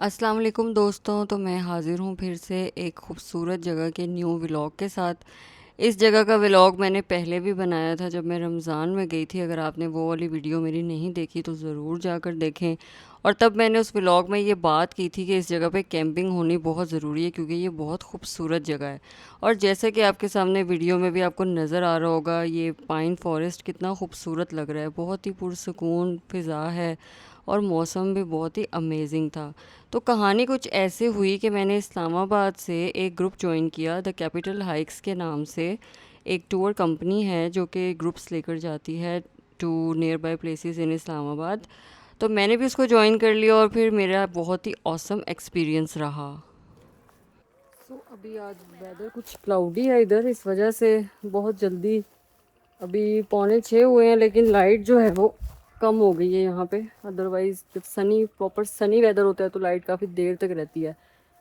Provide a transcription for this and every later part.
अस्सलाम वालेकुम दोस्तों। तो मैं हाज़िर हूँ फिर से एक खूबसूरत जगह के न्यू व्लॉग के साथ। इस जगह का व्लॉग मैंने पहले भी बनाया था जब मैं रमज़ान में गई थी। अगर आपने वो वाली वीडियो मेरी नहीं देखी तो ज़रूर जाकर देखें। और तब मैंने उस व्लॉग में ये बात की थी कि इस जगह पे कैंपिंग होनी बहुत ज़रूरी है क्योंकि ये बहुत खूबसूरत जगह है। और जैसे कि आपके सामने वीडियो में भी आपको नज़र आ रहा होगा, ये पाइन फॉरेस्ट कितना खूबसूरत लग रहा है। बहुत ही पुरसकून फ़िज़ा है और मौसम भी बहुत ही अमेजिंग था। तो कहानी कुछ ऐसे हुई कि मैंने इस्लामाबाद से एक ग्रुप ज्वाइन किया, द कैपिटल हाइक्स के नाम से। एक टूर कंपनी है जो कि ग्रुप्स लेकर जाती है to nearby places in Islamabad. तो मैंने भी उसको ज्वाइन कर लिया और फिर मेरा बहुत ही ऑसम एक्सपीरियंस रहा। अभी आज वेदर कुछ क्लाउडी है इधर, इस वजह से बहुत जल्दी अभी 5:45 हुए हैं, लेकिन लाइट जो है वो कम हो गई है यहाँ पे। अदरवाइज़ जब सनी प्रॉपर सनी वेदर होता है तो लाइट काफ़ी देर तक रहती है।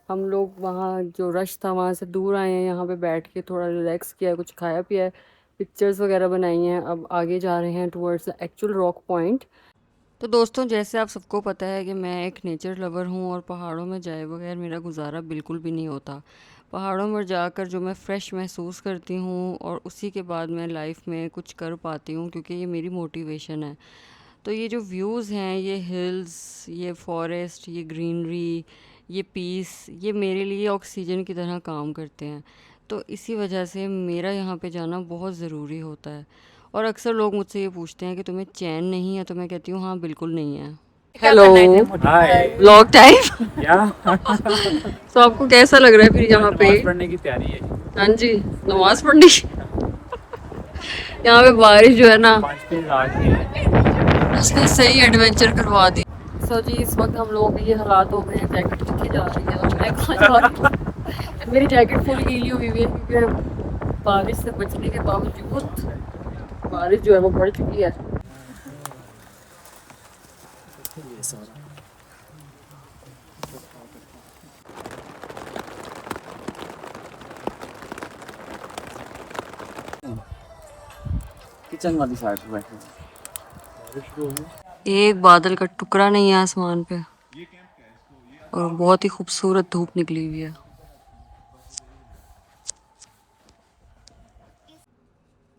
हम लोग वहाँ जो रश था वहाँ से दूर आए हैं, यहाँ पे बैठ के थोड़ा रिलैक्स किया है, कुछ खाया पिया है, पिक्चर्स वगैरह बनाई हैं। अब आगे जा रहे हैं टुवर्ड्स एक्चुअल रॉक पॉइंट। तो दोस्तों, जैसे आप सबको पता है कि मैं एक नेचर लवर हूँ और पहाड़ों में जाए बगैर मेरा गुजारा बिल्कुल भी नहीं होता। पहाड़ों में जाकर जो मैं फ़्रेश महसूस करती हूँ और उसी के बाद मैं लाइफ में कुछ कर पाती हूँ, क्योंकि ये मेरी मोटिवेशन है। तो ये जो व्यूज़ हैं, ये हिल्स, ये फॉरेस्ट, ये ग्रीनरी, ये पीस, ये मेरे लिए ऑक्सीजन की तरह काम करते हैं। तो इसी वजह से मेरा यहाँ पे जाना बहुत ज़रूरी होता है। और अक्सर लोग मुझसे ये पूछते हैं कि तुम्हें चैन नहीं है, तो मैं कहती हूँ हाँ, बिल्कुल नहीं है। Hello, hi. Vlog time. क्या? तो आपको कैसा लग रहा है फिर यहाँ पे? नमाज पढ़ने की तैयारी है। हाँ जी, नमाज पढ़नी। यहाँ पे बारिश जो है ना, 5 आ गई है। उसने सही एडवेंचर करवा दी। सो जी, इस वक्त हम लोगों के ये हालात हो गए हैं, जैकेट लेके जा रही है और मैं कहाँ जा रही हूँ। मेरी जैकेट फुल गीली हुई हुई है क्योंकि बारिश से बचने के बावजूद बारिश जो है वो बढ़ चुकी है। ये सारा किचन वाली साइड पे बैठे हैं। एक बादल का टुकड़ा नहीं है आसमान पे और बहुत ही खूबसूरत धूप निकली हुई है।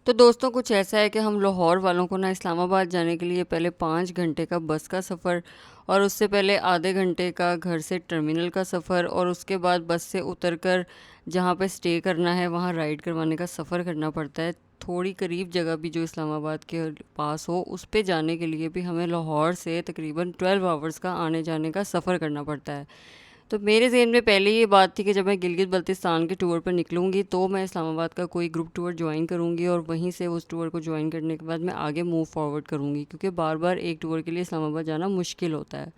तो दोस्तों, कुछ ऐसा है कि हम लाहौर वालों को ना इस्लामाबाद जाने के लिए पहले 5 घंटे का बस का सफ़र, और उससे पहले आधे घंटे का घर से टर्मिनल का सफ़र, और उसके बाद बस से उतरकर जहाँ पे स्टे करना है वहाँ राइड करवाने का सफ़र करना पड़ता है। थोड़ी करीब जगह भी जो इस्लामाबाद के पास हो, उस पे जाने के लिए भी हमें लाहौर से तकरीबन 12 आवर्स का आने जाने का सफ़र करना पड़ता है। तो मेरे ज़हन में पहले ये बात थी कि जब मैं गिलगित बल्तिस्तान के टूर पर निकलूँगी तो मैं इस्लामाबाद का कोई ग्रुप टूर ज्वाइन करूँगी और वहीं से उस टूर को ज्वाइन करने के बाद मैं आगे मूव फॉरवर्ड करूँगी, क्योंकि बार बार एक टूर के लिए इस्लामाबाद जाना मुश्किल होता है।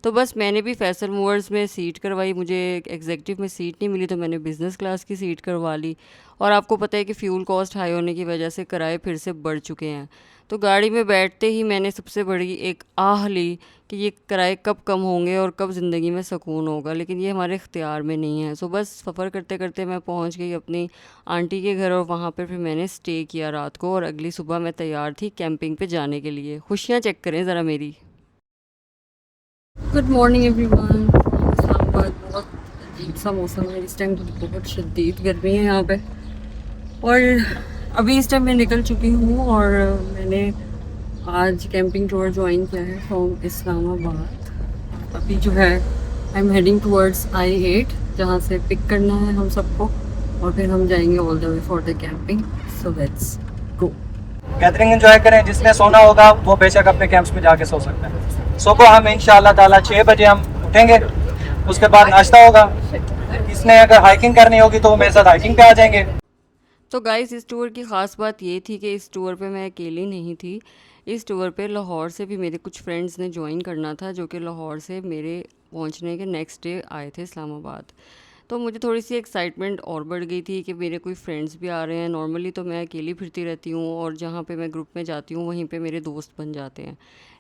तो बस मैंने भी फैसल मूवर्स में सीट करवाई, मुझे एग्जेक्टिव में सीट नहीं मिली तो मैंने बिज़नेस क्लास की सीट करवा ली। और आपको पता है कि फ़्यूल कॉस्ट हाई होने की वजह से किराए फिर से बढ़ चुके हैं। तो गाड़ी में बैठते ही मैंने सबसे बड़ी एक आह ली कि ये किराए कब कम होंगे और कब ज़िंदगी में सुकून होगा, लेकिन ये हमारे इख्तियार में नहीं है। सो बस सफ़र करते करते मैं पहुंच गई अपनी आंटी के घर और वहाँ पर फिर मैंने स्टे किया रात को, और अगली सुबह मैं तैयार थी कैंपिंग पे जाने के लिए। खुशियाँ चेक करें ज़रा मेरी। Good morning everyone. इस्लामाबाद बहुत अजीब सा मौसम है इस टाइम, तो बहुत शदीद गर्मी है यहाँ पे। और अभी इस टाइम मैं निकल चुकी हूँ और मैंने आज कैंपिंग टूर ज्वाइन किया है फ्रॉम इस्लामाबाद। अभी जो है I am heading towards I-8, जहाँ से पिक करना है हम सबको और फिर हम जाएंगे all the way for the camping. So let's go. Gathering enjoy करें। जिसने सोना होगा वो बेशक अपने कैंप्स में जाके सो सकते हैं। सुबह हम इंशाल्लाह ताला 6 बजे हम उठेंगे, उसके बाद नाश्ता होगा। इसने अगर हाइकिंग करनी होगी तो वो मेरे साथ हाइकिंग पे आ जाएंगे। तो गाइस, इस टूर की ख़ास बात ये थी कि इस टूर पे मैं अकेली नहीं थी। इस टूर पे लाहौर से भी मेरे कुछ फ्रेंड्स ने ज्वाइन करना था, जो कि लाहौर से मेरे पहुंचने के नेक्स्ट डे आए थे इस्लामाबाद। तो मुझे थोड़ी सी एक्साइटमेंट और बढ़ गई थी कि मेरे कोई फ्रेंड्स भी आ रहे हैं। नॉर्मली तो मैं अकेली फिरती रहती हूँ और जहाँ पे मैं ग्रुप में जाती हूँ वहीं पे मेरे दोस्त बन जाते हैं,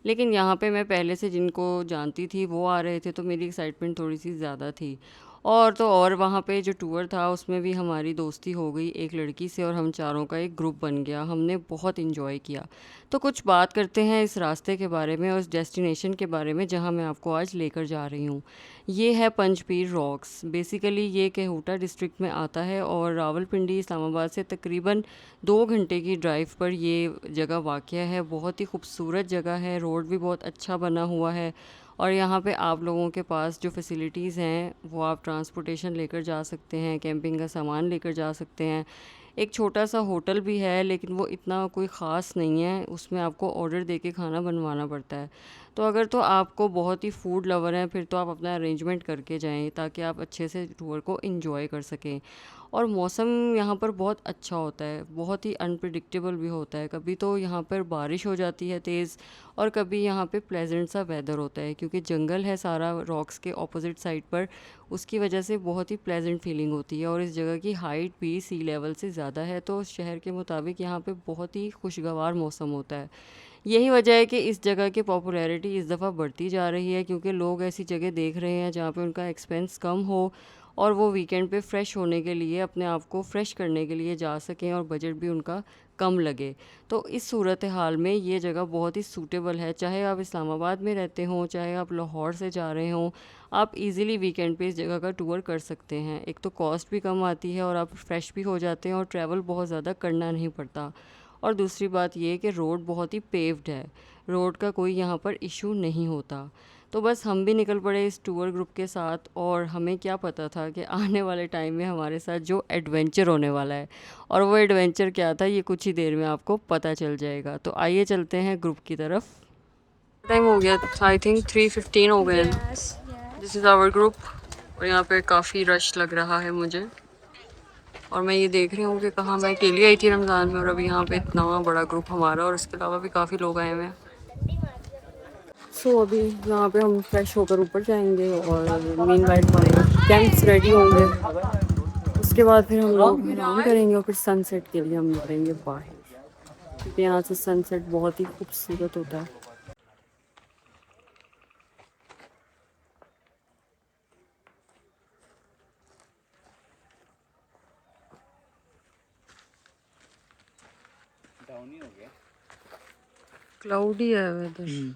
लेकिन यहाँ पे मैं पहले से जिनको जानती थी वो आ रहे थे, तो मेरी एक्साइटमेंट थोड़ी सी ज़्यादा थी। और तो और वहाँ पे जो टूर था उसमें भी हमारी दोस्ती हो गई एक लड़की से और हम चारों का एक ग्रुप बन गया। हमने बहुत इन्जॉय किया। तो कुछ बात करते हैं इस रास्ते के बारे में और उस डेस्टिनेशन के बारे में जहाँ मैं आपको आज लेकर जा रही हूँ। ये है पंजपीर रॉक्स। बेसिकली ये केहूटा डिस्ट्रिक्ट में आता है और रावलपिंडी इस्लामाबाद से तकरीबन 2 घंटे की ड्राइव पर ये जगह वाक़या है। बहुत ही खूबसूरत जगह है, रोड भी बहुत अच्छा बना हुआ है और यहाँ पे आप लोगों के पास जो फैसिलिटीज़ हैं वो आप ट्रांसपोर्टेशन लेकर जा सकते हैं, कैंपिंग का सामान लेकर जा सकते हैं। एक छोटा सा होटल भी है लेकिन वो इतना कोई ख़ास नहीं है, उसमें आपको ऑर्डर देके खाना बनवाना पड़ता है। तो अगर तो आपको बहुत ही फूड लवर हैं फिर तो आप अपना अरेंजमेंट करके जाएँ ताकि आप अच्छे से टूर को एंजॉय कर सकें। और मौसम यहाँ पर बहुत अच्छा होता है, बहुत ही अनप्रेडिक्टेबल भी होता है। कभी तो यहाँ पर बारिश हो जाती है तेज़ और कभी यहाँ पे प्लेजेंट सा वेदर होता है क्योंकि जंगल है सारा रॉक्स के ऑपोजिट साइड पर। उसकी वजह से बहुत ही प्लेजेंट फीलिंग होती है और इस जगह की हाइट भी सी लेवल से ज़्यादा है तो शहर के मुताबिक यहाँ पे बहुत ही खुशगवार मौसम होता है। यही वजह है कि इस जगह की पॉपुलैरिटी इस दफ़ा बढ़ती जा रही है क्योंकि लोग ऐसी जगह देख रहे हैं जहाँ पे उनका एक्सपेंस कम हो और वो वीकेंड पे फ्रेश होने के लिए अपने आप को फ्रेश करने के लिए जा सकें और बजट भी उनका कम लगे। तो इस सूरत हाल में ये जगह बहुत ही सूटेबल है। चाहे आप इस्लामाबाद में रहते हों, चाहे आप लाहौर से जा रहे हों, आप इजीली वीकेंड पे इस जगह का टूर कर सकते हैं। एक तो कॉस्ट भी कम आती है और आप फ्रेश भी हो जाते हैं और ट्रैवल बहुत ज़्यादा करना नहीं पड़ता। और दूसरी बात ये कि रोड बहुत ही पेव्ड है, रोड का कोई यहाँ पर इशू नहीं होता। तो बस हम भी निकल पड़े इस टूर ग्रुप के साथ और हमें क्या पता था कि आने वाले टाइम में हमारे साथ जो एडवेंचर होने वाला है और वो एडवेंचर क्या था ये कुछ ही देर में आपको पता चल जाएगा। तो आइए चलते हैं ग्रुप की तरफ। टाइम हो गया, आई थिंक 3:15 हो गए। दिस इज़ आवर ग्रुप और यहाँ पे काफ़ी रश लग रहा है मुझे और मैं ये देख रही हूँ कि कहाँ मैं अकेली आई थी रमज़ान में और अभी यहाँ पे इतना बड़ा ग्रुप हमारा और इसके अलावा भी काफ़ी लोग आए हुए हैं। सो अभी यहाँ पे हम फ्रेश होकर ऊपर जाएंगे और मीनवाइल हमारे कैंप्स रेडी होंगे। उसके बाद फिर हम लोग आराम करेंगे और फिर सनसेट के लिए हम निकलेंगे बाहर क्योंकि यहाँ से सनसेट बहुत ही खूबसूरत होता है। क्लाउडी है वेदर।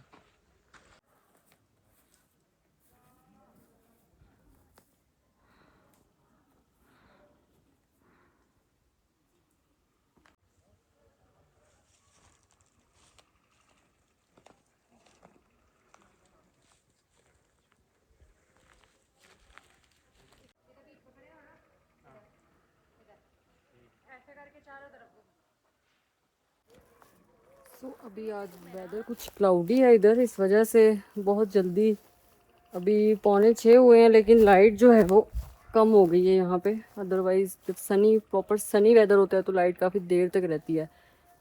सो अभी आज वेदर कुछ क्लाउडी है इधर, इस वजह से बहुत जल्दी अभी 5:45 हुए हैं लेकिन लाइट जो है वो कम हो गई है यहाँ पे। अदरवाइज़ जब सनी प्रॉपर सनी वेदर होता है तो लाइट काफ़ी देर तक रहती है।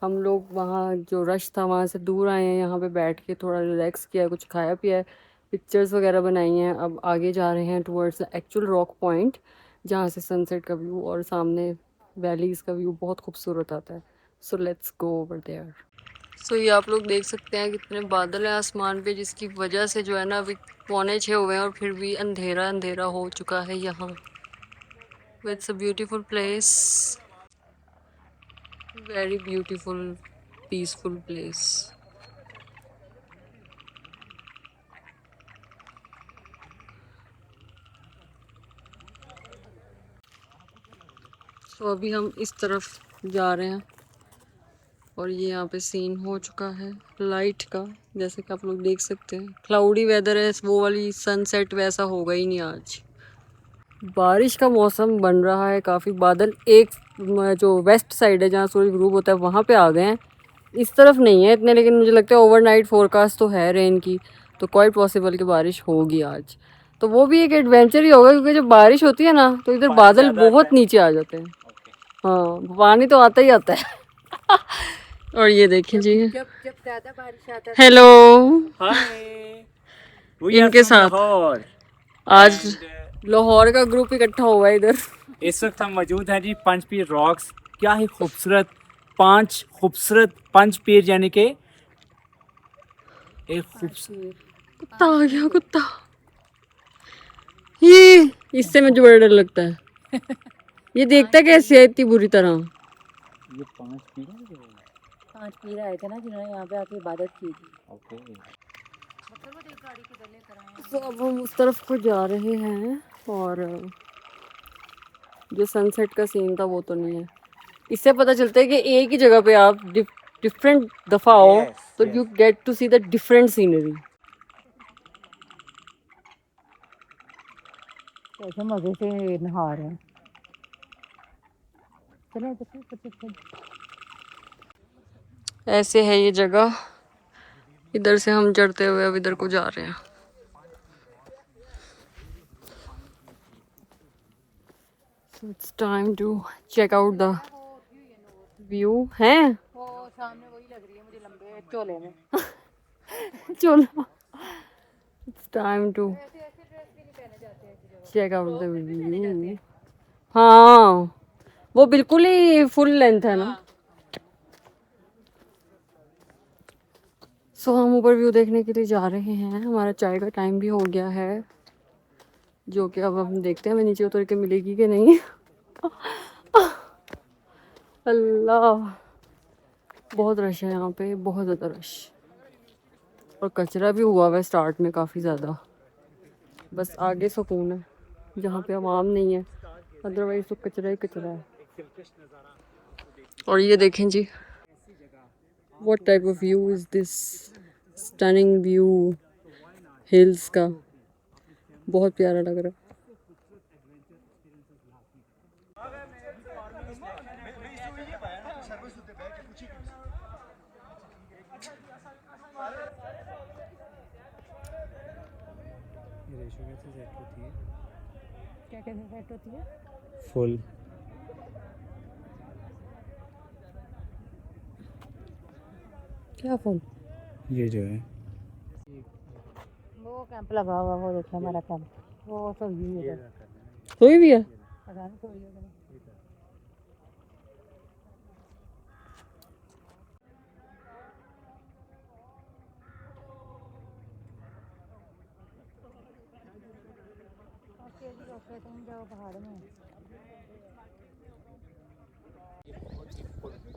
हम लोग वहाँ जो रश था वहाँ से दूर आए हैं, यहाँ पे बैठ के थोड़ा रिलैक्स किया है, कुछ खाया पिया है, पिक्चर्स वगैरह बनाई हैं। अब आगे जा रहे हैं टुवर्ड्स एक्चुअल रॉक पॉइंट जहाँ से सनसेट का व्यू और सामने वैलीज़ का व्यू बहुत खूबसूरत आता है। So let's go over there. So ये आप लोग देख सकते हैं कितने बादल हैं आसमान पे जिसकी वजह से जो है ना अभी 5:45 हुए हैं और फिर भी अंधेरा अंधेरा हो चुका है यहाँ। It's a beautiful place, very beautiful peaceful place. तो अभी हम इस तरफ जा रहे हैं और ये यहाँ पे सीन हो चुका है लाइट का, जैसे कि आप लोग देख सकते हैं। क्लाउडी वेदर है, वो वाली सनसेट वैसा होगा ही नहीं आज। बारिश का मौसम बन रहा है, काफ़ी बादल एक जो वेस्ट साइड है जहाँ सूरज ग्रूब होता है वहाँ पे आ गए हैं, इस तरफ नहीं है इतने, लेकिन मुझे लगता है ओवरनाइट फोरकास्ट तो है रेन की, तो क्वाइट पॉसिबल कि बारिश होगी आज। तो वो भी एक एडवेंचर ही होगा क्योंकि जब बारिश होती है ना तो इधर बादल बहुत नीचे आ जाते हैं। हाँ, पानी तो आता ही आता है। और ये देखिए जी, जब ज्यादा बारिश आता है हेलो हाय, इनके साथ आज लाहौर का ग्रुप इकट्ठा हुआ है इधर। इस वक्त हम मौजूद हैं जी पंजपीर रॉक्स। क्या ही खूबसूरत, 5 खूबसूरत पंजपीर, यानी कि एक खूबसूरत कुत्ता आ गया, कुत्ता ये इससे मुझे बड़ा डर लगता है। ये देखता कैसे है इतनी बुरी तरह। ये 5 पीर है। 5 पीर आए थे ना जिन्होंने यहाँ पे आके इबादत की थी। ओके। तो अब हम उस तरफ को जा रहे हैं और जो सनसेट का सीन था वो तो नहीं है। इससे पता चलता है कि एक ही जगह पे आप डिफरेंट दफ़ा आओ तो you get to see the different scenery. कैसे मजे से नहा रहे हैं। चले चले। ऐसे है ये जगह। इधर से हम चढ़ते हुए अब इधर को जा रहे हैं। So it's time to check out the view है। वो सामने वही लग रही है मुझे लंबे चोले में। चलो it's time to check out the view। हाँ वो बिल्कुल ही फुल लेंथ है ना। सो हम ऊपर व्यू देखने के लिए जा रहे हैं। हमारा चाय का टाइम भी हो गया है, जो कि अब हम देखते हैं हमें नीचे उतर के मिलेगी कि नहीं। अल्लाह बहुत रश है यहाँ पे, बहुत ज़्यादा रश। और कचरा भी हुआ हुआ है स्टार्ट में काफ़ी ज़्यादा। बस आगे सुकून है जहाँ पे आवाम नहीं है, अदरवाइज तो कचरा ही कचरा है। और ये देखें जी, what type of view is this. Stunning view hills का, बहुत प्यारा लग रहा है। क्या कैसे सेट होती है? फुल। क्या फल? ये जो है वो कैंप लगा हुआ, वो देखो हमारा कैंप, वो सब व्यू है। कोई भी है? पता नहीं कोई होगा। तुम जाओ पहाड़ में।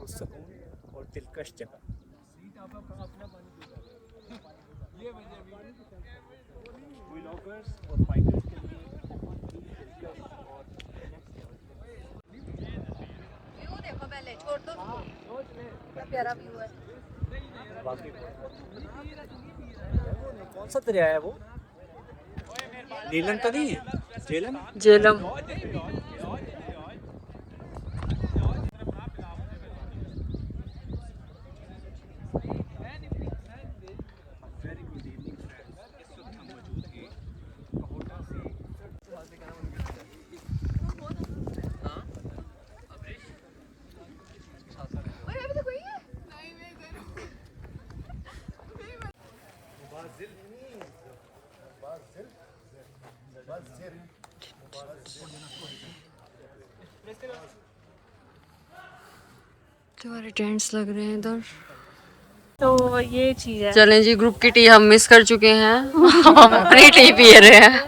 सुकून और दिलकश जगह। और फाइटर्स के लिए व्यू देखो पहले, छोड़ दो क्या प्यारा व्यू है। कौन सा दरिया है वो? नीलम तो नहीं है? झेलम। झेलम। तुम्हारे टेंट्स लग रहे हैं इधर। तो ये चीज है। चलें जी, ग्रुप की टी हम मिस कर चुके हैं। हम अपनी टी पी रहे हैं।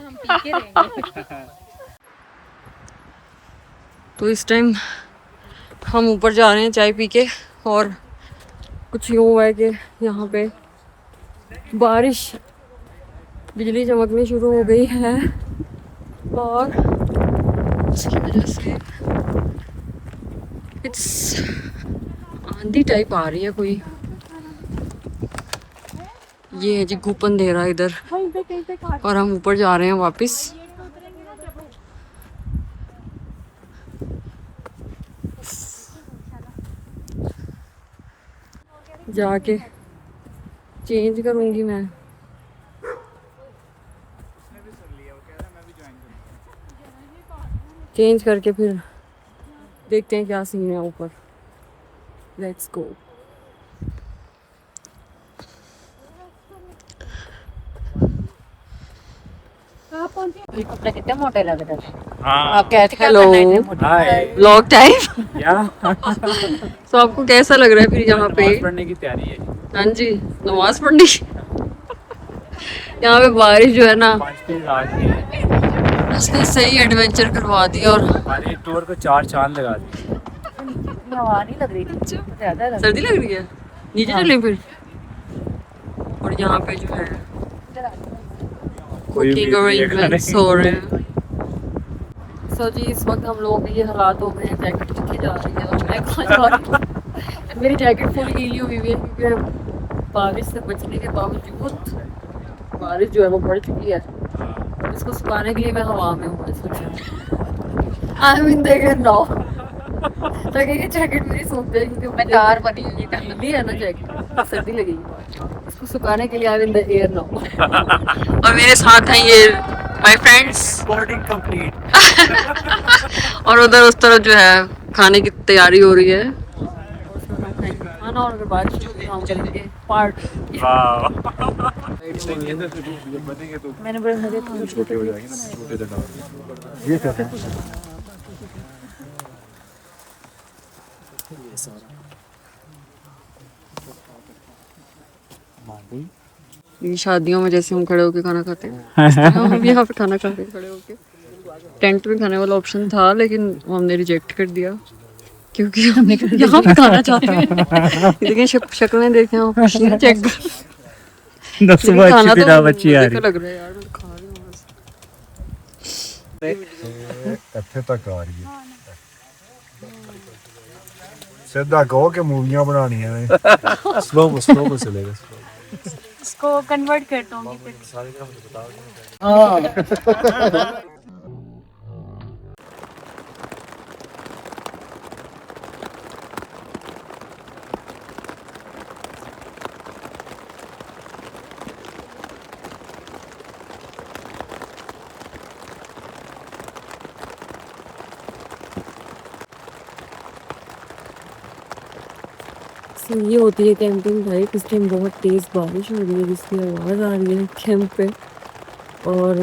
तो इस टाइम हम ऊपर जा रहे हैं चाय पी के। और कुछ यूँ हुआ है कि यहाँ पे बारिश, बिजली चमकनी शुरू हो गई है और उसकी वजह से इट्स आंधी टाइप आ रही है कोई। ये है जी घूप अंधेरा इधर, और हम ऊपर जा रहे हैं वापस। जाके चेंज करूंगी मैं। चेंज करके फिर देखते हैं क्या सीन है ऊपर। Let's go. कपड़े कितने मोटे लग रहे हैं। हाँ। आप कहते क्या हेलो, करना है इतने मोटे? हाय। Vlog time. या तो आपको कैसा लग रहा है फिर यहाँ पे? नमाज पढ़ने की तैयारी है। हाँ जी, नमाज पढ़नी। यहाँ पे बारिश जो है ना, 5 पीर आज भी है। उसने सही एडवेंचर करवा दिया और हमारे टूर को 4 चांद लगा दिए। हवा नहीं लग रही थी ज्यादा लग सर्दी लग रही है नीचे चलें फिर। और यहाँ पे जो है कुकिंग अरेंजमेंट्स हो रहे हैं। सो जी इस वक्त हम लोगों के ये हालात हो गए हैं, जैकेट दिखे जा रही है और मैं कहाँ जा रही हूँ। मेरी जैकेट फुल गीली हुई है क्योंकि बारिश से बचने के बावजूद बारिश जो है वो बढ़ चुकी है। इसको सुखाने के लिए मैं हवा में हूँ इस वक्त। आई मीन देख नो ताकि ये जैकेट मेरी सूख जाए क्योंकि मैं तार बनी हुई है, ठंडी है ना जैकेट, सर्दी लगेगी। इसको सुखाने के लिए I mean the air no. और मेरे साथ हैं ये माय फ्रेंड्स बोर्डिंग कंप्लीट। और उधर उस तरफ जो है खाने की तैयारी हो रही है खाना। और अगर बारिश होगी तो हम चलेंगे पार्टी। वाह मैंने बड़े मजे छोटे ये शादियों में जैसे हम खड़े होके खाना खाते हैं हम यहाँ पे खाना खा रहे हैं खड़े होके। टेंट में खाने वाला ऑप्शन था लेकिन हमने रिजेक्ट कर दिया क्योंकि हमने यहाँ पे खाना चाहते हैं। लेकिन शक्लें देखें आप चेक खाना तो बच्ची आ रही लग रहा है यार मैं खा रही हूँ बस। ਇੱਥੇ ਤੱਕ ਆ ਰਹੀ ਹੈ ਸਿੱਧਾ ਕਹੋ ਕਿ ਮੂਵੀਆਂ ਬਣਾਉਣੀਆਂ ਨੇ ਸਲੋ ਚਲੇਗਾ इसको कन्वर्ट कर दूंगी फिर। So, ये होती है कैंपिंग भाई। इस टाइम बहुत तेज़ बारिश हो रही है जिसकी आवाज़ आ रही है कैंप पे। और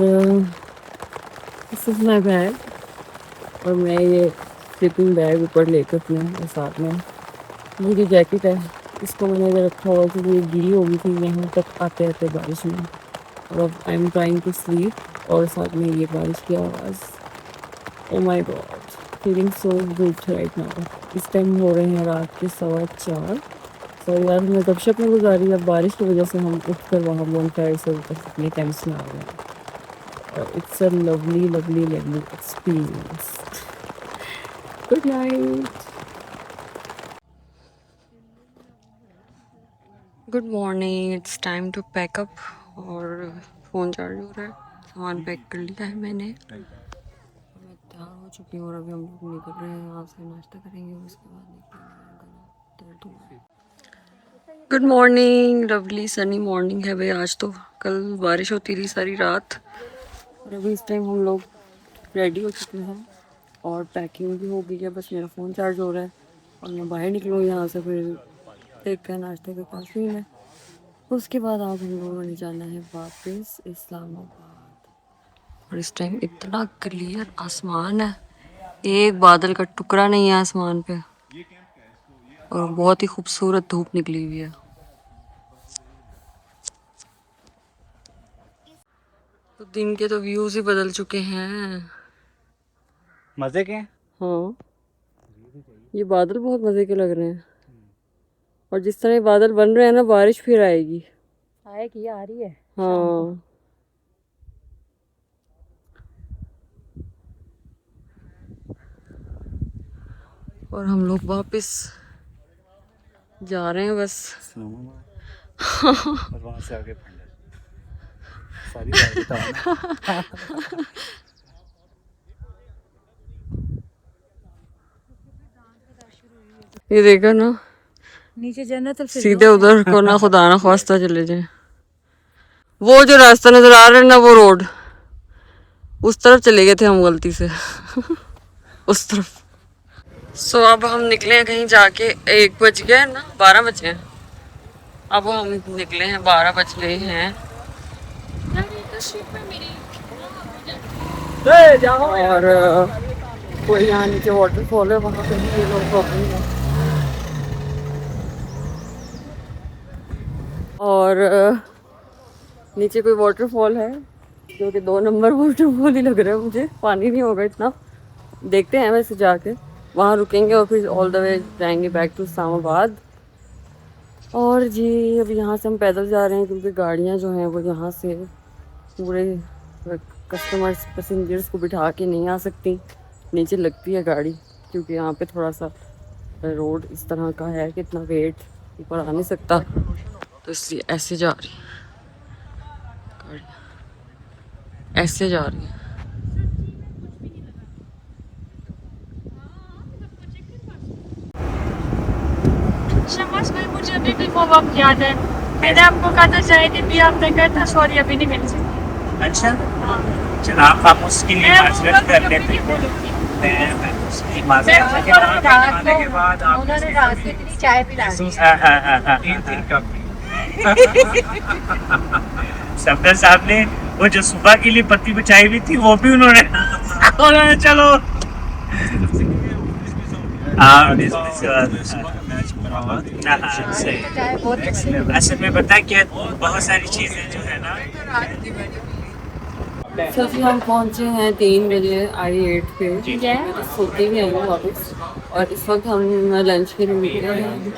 दिस इज़ माय बैग और मैं ये स्लीपिंग बैग ऊपर लेकर अपने साथ में मेरी जैकेट है इसको मैंने इधर रखा हुआ क्योंकि ये गीली हो गई थी यहाँ तक आते आते बारिश में। और अब I am trying to sleep और साथ में ये बारिश की आवाज़। Oh my god feeling so good right now. इस टाइम हो रहे हैं रात के 4:15। तो यार हमने गपशप में गुजारी। अब बारिश की वजह से हम उठ कर वहाँ बोनफायर से अपने टेंट्स में आ गए और it's a lovely lovely lovely experience. Good night. Good morning. It's time to pack up और फ़ोन चार्ज हो रहा है। सामान पैक कर लिया है मैंने। मैं तैयार हो चुकी हूँ और अभी हम लोग निकल रहे हैं यहाँ से। नाश्ता करेंगे उसके बाद निकलेंगे। Good morning. Lovely sunny morning है भाई आज तो। कल बारिश होती रही सारी रात और अभी इस टाइम हम लोग रेडी हो चुके हैं और पैकिंग भी हो गई है। बस मेरा फ़ोन चार्ज हो रहा है और मैं बाहर निकलूँ यहाँ से। फिर देखते हैं नाश्ते के पास ही में। उसके बाद आज हम लोगों ने जाना है वापस इस्लामाबाद। और इस टाइम इतना क्लियर आसमान है, एक बादल का टुकड़ा नहीं है आसमान पे और बहुत ही खूबसूरत धूप निकली हुई है। तो दिन के तो व्यूज ही बदल चुके हैं। मजे के हाँ ये बादल बहुत मजे के लग रहे हैं और जिस तरह ये बादल बन रहे हैं ना बारिश फिर आएगी। आएगी आ रही है। हाँ और हम लोग वापस जा रहे हैं बस। और वहाँ से आगे सारी बात बता। ये देखो ना नीचे जन्नत सीधे उधर को ना खुदा ना ख्वास्ता चले जाए। वो जो रास्ता नजर आ रहा है ना वो रोड उस तरफ चले गए थे हम गलती से उस तरफ। सो अब हम निकले हैं कहीं जाके। 1 बज गया है ना 12 बजे हैं। अब हम निकले हैं 12 बज गए हैं। और कोई यहाँ नीचे वाटरफॉल है वहाँ पे ये लोग प्रॉब्लम है। और नीचे कोई वाटरफॉल है क्योंकि 2 नंबर वाटरफॉल ही लग रहा है मुझे, पानी नहीं होगा इतना। देखते हैं वैसे जाके वहाँ रुकेंगे और फिर ऑल द वे जाएंगे बैक टू इस्लामाबाद। और जी अब यहाँ से हम पैदल जा रहे हैं क्योंकि गाड़ियाँ जो हैं वो यहाँ से पूरे कस्टमर्स पैसेंजर्स को बिठा के नहीं आ सकती, नीचे लगती है गाड़ी क्योंकि यहाँ पे थोड़ा सा रोड इस तरह का है कि इतना वेट ऊपर आ नहीं सकता, तो इसलिए ऐसे जा रही है गाड़ी, ऐसे जा रही है। शमास भाई मुझे अभी भी वो वक्त याद है, मैंने आपको कहा था शायद भी आपने कहा था सॉरी अभी नहीं मिल सकती। अच्छा जनाब आप उसके लिए माजरत कर लेते हैं। मैं उसकी माजरत के बाद आप उन्होंने रात को इतनी चाय पिला दी। हाँ 3 कप सफदर साहब ने वो जो सुबह के लिए पत्ती बचाई हुई थी वो भी उन्होंने चलो चाय बहुत अच्छी है। असल में पता है क्या बहुत सारी चीजें जो है ना। सर जी हम पहुँचे हैं 3 बजे I8 पे, मैं तो सोते ही आई हूँ वापस। और इस वक्त हम लंच के लिए निकले हैं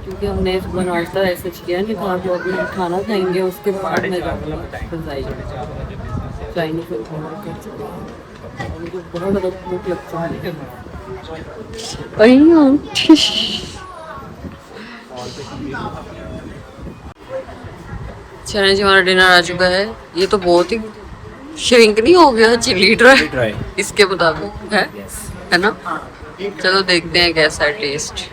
क्योंकि हमने सुबह नाश्ता ऐसा किया नहीं था, तो अभी खाना खाएंगे उसके बाद मैं जाऊँगा चाइनीज मुझे बहुत ज़्यादा भूख लगता है। चलिए जी हमारा डिनर आ चुका है। ये तो बहुत ही श्रिंक नहीं हो गया, चिली ड्राई इसके मुताबिक है ना। चलो देखते हैं कैसा है टेस्ट।